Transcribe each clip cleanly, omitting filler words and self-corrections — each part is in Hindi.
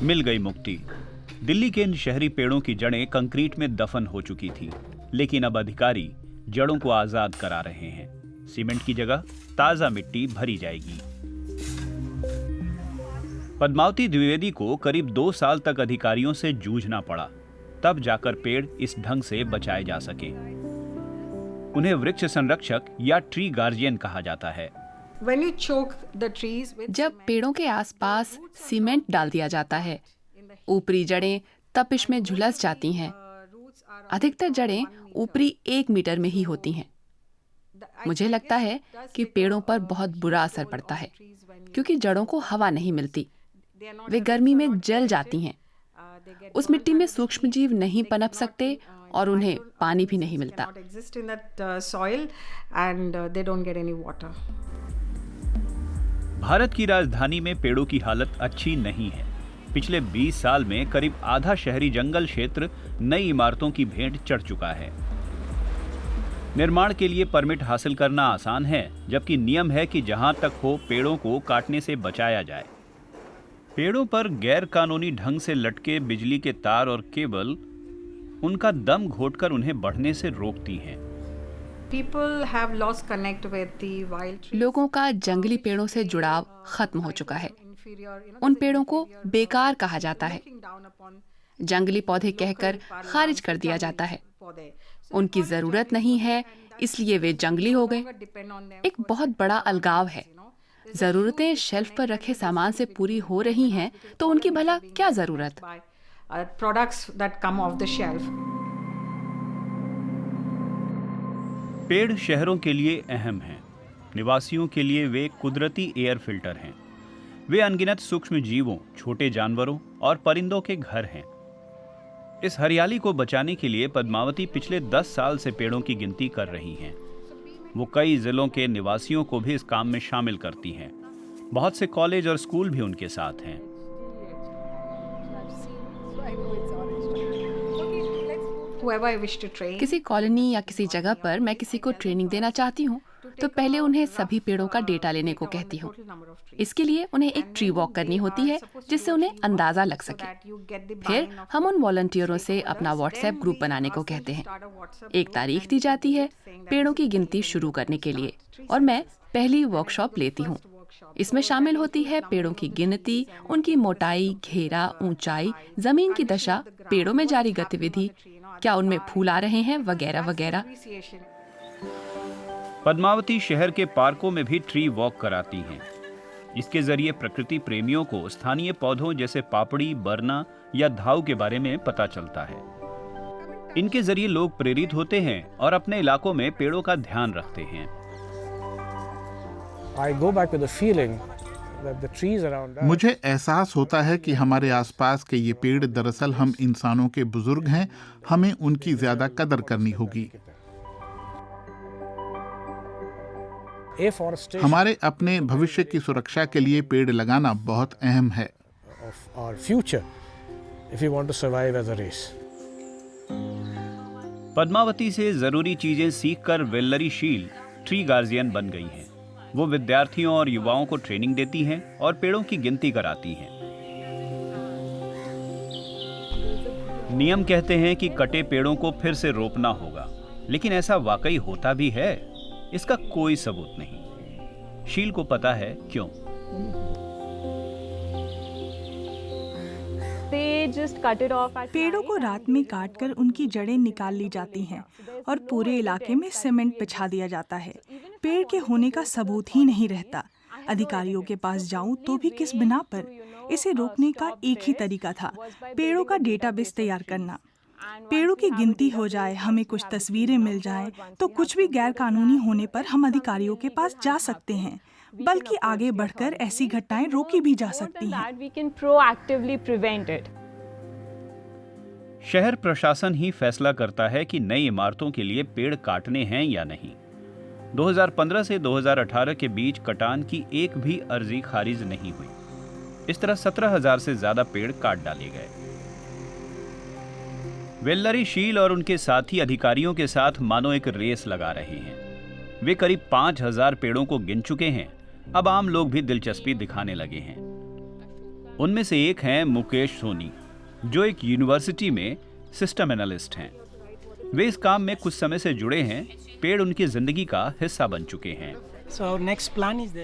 मिल गई मुक्ति। दिल्ली के इन शहरी पेड़ों की जड़ें कंक्रीट में दफन हो चुकी थी, लेकिन अब अधिकारी जड़ों को आजाद करा रहे हैं। सीमेंट की जगह ताजा मिट्टी भरी जाएगी। पद्मावती द्विवेदी को करीब 2 साल तक अधिकारियों से जूझना पड़ा, तब जाकर पेड़ इस ढंग से बचाए जा सके। उन्हें वृक्ष संरक्षक या ट्री गार्जियन कहा जाता है। जब पेड़ों के आसपास सीमेंट डाल दिया जाता है, ऊपरी जड़ें तपिश में झुलस जाती हैं। अधिकतर जड़ें ऊपरी 1 मीटर में ही होती हैं। मुझे लगता है कि पेड़ों पर बहुत बुरा असर पड़ता है, क्योंकि जड़ों को हवा नहीं मिलती। वे गर्मी में जल जाती हैं। उस मिट्टी में सूक्ष्म जीव नहीं पनप सकते और उन्हें पानी भी नहीं मिलता। भारत की राजधानी में पेड़ों की हालत अच्छी नहीं है। पिछले 20 साल में करीब आधा शहरी जंगल क्षेत्र नई इमारतों की भेंट चढ़ चुका है। निर्माण के लिए परमिट हासिल करना आसान है, जबकि नियम है कि जहां तक हो पेड़ों को काटने से बचाया जाए। पेड़ों पर गैर कानूनी ढंग से लटके बिजली के तार और केबल उनका दम घोटकर उन्हें बढ़ने से रोकती हैं। लोगों का जंगली पेड़ों से जुड़ाव खत्म हो चुका है। उन पेड़ों को बेकार कहा जाता है, जंगली पौधे कहकर खारिज कर दिया जाता है। उनकी जरूरत नहीं है, इसलिए वे जंगली हो गए। एक बहुत बड़ा अलगाव है। जरूरतें शेल्फ पर रखे सामान से पूरी हो रही हैं, तो उनकी भला क्या जरूरत। पेड़ शहरों के लिए अहम हैं। निवासियों के लिए वे कुदरती एयर फिल्टर हैं। वे अनगिनत सूक्ष्म जीवों, छोटे जानवरों और परिंदों के घर हैं। इस हरियाली को बचाने के लिए पद्मावती पिछले 10 साल से पेड़ों की गिनती कर रही हैं। वो कई जिलों के निवासियों को भी इस काम में शामिल करती हैं। बहुत से कॉलेज और स्कूल भी उनके साथ हैं। किसी कॉलोनी या किसी जगह पर मैं किसी को ट्रेनिंग देना चाहती हूँ, तो पहले उन्हें सभी पेड़ों का डेटा लेने को कहती हूँ। इसके लिए उन्हें एक ट्री वॉक करनी होती है, जिससे उन्हें अंदाजा लग सके। फिर हम उन वॉलंटियरों से अपना व्हाट्सएप ग्रुप बनाने को कहते हैं। एक तारीख दी जाती है पेड़ों की गिनती शुरू करने के लिए, और मैं पहली वर्कशॉप लेती हूँ। इसमें शामिल होती है पेड़ों की गिनती, उनकी मोटाई, घेरा, ऊंचाई, जमीन की दशा, पेड़ों में जारी गतिविधि, क्या उनमें फूल आ रहे हैं, वगैरह वगैरह। पद्मावती शहर के पार्कों में भी ट्री वॉक कराती हैं। इसके जरिए प्रकृति प्रेमियों को स्थानीय पौधों जैसे पापड़ी, बरना या धाऊ के बारे में पता चलता है। इनके जरिए लोग प्रेरित होते हैं और अपने इलाकों में पेड़ों का ध्यान रखते हैं। मुझे एहसास होता है कि हमारे आसपास के ये पेड़ दरअसल हम इंसानों के बुजुर्ग हैं। हमें उनकी ज्यादा कदर करनी होगी। हमारे अपने भविष्य की सुरक्षा के लिए पेड़ लगाना बहुत अहम है। पद्मावती से जरूरी चीजें सीखकर वेल्लरी शील ट्री गार्जियन बन गई हैं। वो विद्यार्थियों और युवाओं को ट्रेनिंग देती हैं और पेड़ों की गिनती कराती हैं। नियम कहते हैं कि कटे पेड़ों को फिर से रोपना होगा, लेकिन ऐसा वाकई होता भी है? इसका कोई सबूत नहीं। शील को पता है क्यों। पेड़ों को रात में काटकर उनकी जड़ें निकाल ली जाती हैं और पूरे इलाके में सीमेंट बिछा दिया जाता है। पेड़ के होने का सबूत ही नहीं रहता। अधिकारियों के पास जाऊं तो भी किस बिना पर? इसे रोकने का एक ही तरीका था, पेड़ों का डेटाबेस तैयार करना। पेड़ों की गिनती हो जाए, हमें कुछ तस्वीरें मिल जाएं, तो कुछ भी गैर कानूनी होने पर हम अधिकारियों के पास जा सकते हैं, बल्कि आगे बढ़कर ऐसी घटनाएं रोकी भी जा सकती हैं। शहर प्रशासन ही फैसला करता है कि नई इमारतों के लिए पेड़ काटने हैं या नहीं। 2015 से 2018 के बीच कटान की एक भी अर्जी खारिज नहीं हुई। इस तरह 17,000 से ज्यादा पेड़ काट डाले गए। वेल्लरी शील और उनके साथी अधिकारियों के साथ मानो एक रेस लगा रहे हैं। वे करीब 5,000 पेड़ों को गिन चुके हैं। अब आम लोग भी दिलचस्पी दिखाने लगे हैं। उनमें से एक हैं मुकेश सोनी, जो एक यूनिवर्सिटी में सिस्टम एनालिस्ट हैं। वे इस काम में कुछ समय से जुड़े हैं। पेड़ उनकी जिंदगी का हिस्सा बन चुके हैं।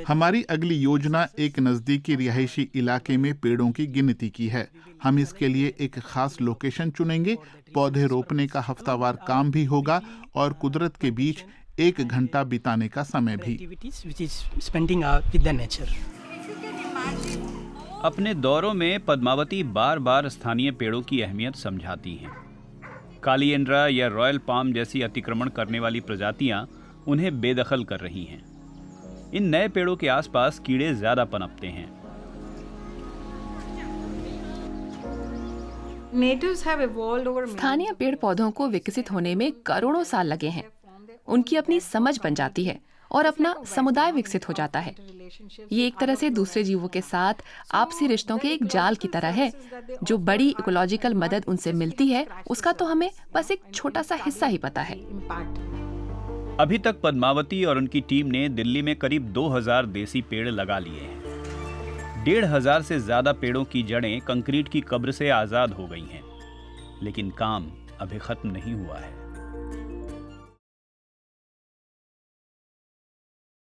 हमारी अगली योजना एक नजदीकी रिहायशी इलाके में पेड़ों की गिनती की है। हम इसके लिए एक खास लोकेशन चुनेंगे। पौधे रोपने का हफ्तावार काम भी होगा और कुदरत के बीच 1 घंटा बिताने का समय भी। अपने दौरों में पद्मावती बार बार स्थानीय पेड़ों की अहमियत समझाती हैं। कालीएंड्रा या रॉयल पाम जैसी अतिक्रमण करने वाली प्रजातियां उन्हें बेदखल कर रही हैं। इन नए पेड़ों के आसपास कीड़े ज्यादा पनपते हैं। स्थानीय पेड़ पौधों को विकसित होने में करोड़ों साल लगे हैं। उनकी अपनी समझ बन जाती है और अपना समुदाय विकसित हो जाता है। ये एक तरह से दूसरे जीवों के साथ आपसी रिश्तों के एक जाल की तरह है। जो बड़ी इकोलॉजिकल मदद उनसे मिलती है, उसका तो हमें बस एक छोटा सा हिस्सा ही पता है। अभी तक पद्मावती और उनकी टीम ने दिल्ली में करीब 2000 देसी पेड़ लगा लिए हैं। 1500 से ज्यादा पेड़ों की जड़ें कंक्रीट की कब्र से आजाद हो गई हैं। लेकिन काम अभी खत्म नहीं हुआ है।